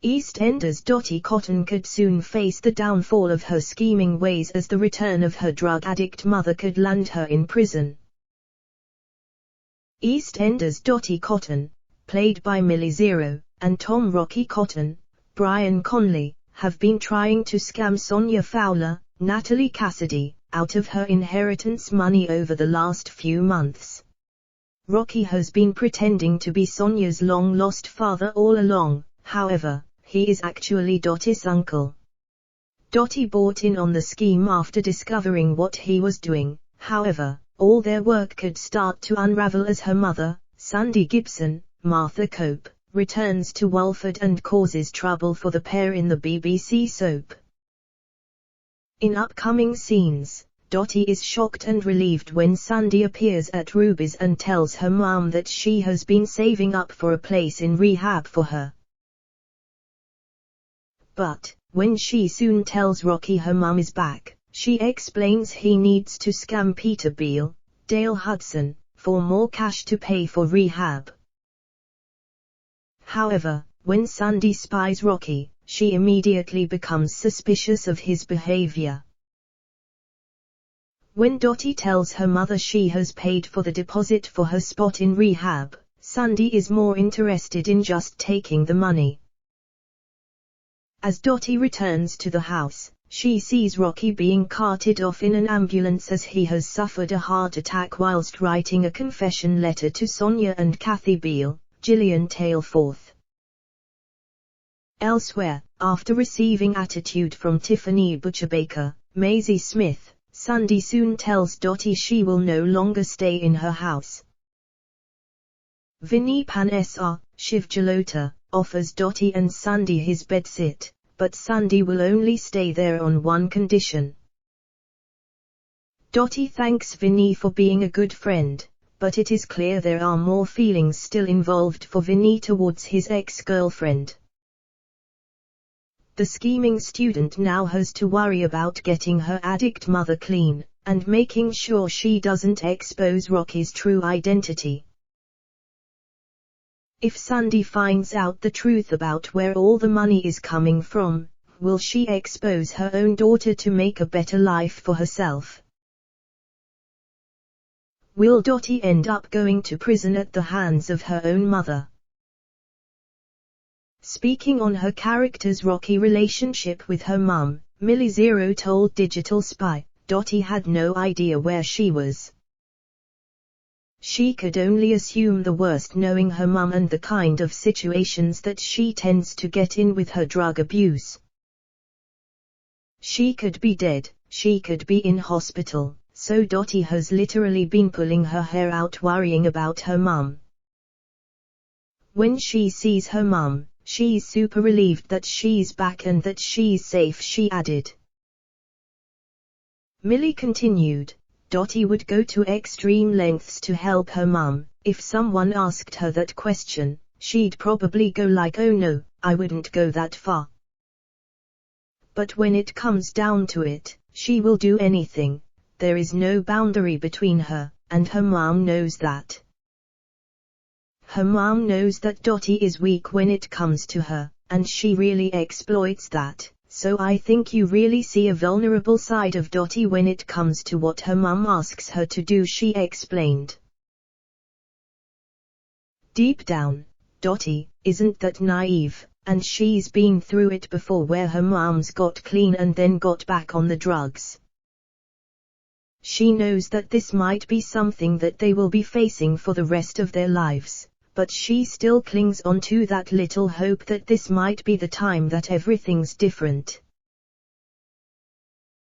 EastEnders Dotty Cotton could soon face the downfall of her scheming ways, as the return of her drug addict mother could land her in prison. EastEnders Dotty Cotton, played by Millie Zero, and Tom Rocky Cotton, Brian Conley, have been trying to scam Sonia Fowler, Natalie Cassidy, out of her inheritance money over the last few months. Rocky has been pretending to be Sonia's long-lost father all along. However, he is actually Dotty's uncle. Dotty bought in on the scheme after discovering what he was doing. However, all their work could start to unravel as her mother, Sandy Gibson, Martha Cope, returns to Walford and causes trouble for the pair in the BBC soap. In upcoming scenes, Dotty is shocked and relieved when Sandy appears at Ruby's and tells her mum that she has been saving up for a place in rehab for her. But, when she soon tells Rocky her mum is back, she explains he needs to scam Peter Beale, Dale Hudson, for more cash to pay for rehab. However, when Sandy spies Rocky, she immediately becomes suspicious of his behavior. When Dotty tells her mother she has paid for the deposit for her spot in rehab, Sandy is more interested in just taking the money. As Dotty returns to the house, she sees Rocky being carted off in an ambulance as he has suffered a heart attack whilst writing a confession letter to Sonia and Kathy Beale, Gillian Tailforth. Elsewhere, after receiving attitude from Tiffany Butcherbaker, Maisie Smith, Sandy soon tells Dotty she will no longer stay in her house. Vinny Panesar, Shiv Jalota, offers Dotty and Sandy his bedsit, but Sandy will only stay there on one condition. Dotty thanks Vinny for being a good friend, but it is clear there are more feelings still involved for Vinny towards his ex-girlfriend. The scheming student now has to worry about getting her addict mother clean, and making sure she doesn't expose Rocky's true identity. If Sandy finds out the truth about where all the money is coming from, will she expose her own daughter to make a better life for herself? Will Dotty end up going to prison at the hands of her own mother? Speaking on her character's rocky relationship with her mum, Millie Zero told Digital Spy, Dotty had no idea where she was. She could only assume the worst, knowing her mum and the kind of situations that she tends to get in with her drug abuse. She could be dead, she could be in hospital, so Dotty has literally been pulling her hair out worrying about her mum. When she sees her mum, she's super relieved that she's back and that she's safe, she added. Millie continued, Dotty would go to extreme lengths to help her mum. If someone asked her that question, she'd probably go like, oh no, I wouldn't go that far. But when it comes down to it, she will do anything. There is no boundary between her, and her mum knows that. Her mum knows that Dotty is weak when it comes to her, and she really exploits that. So I think you really see a vulnerable side of Dotty when it comes to what her mum asks her to do, she explained. Deep down, Dotty isn't that naive, and she's been through it before where her mums got clean and then got back on the drugs. She knows that this might be something that they will be facing for the rest of their lives, but she still clings on to that little hope that this might be the time that everything's different.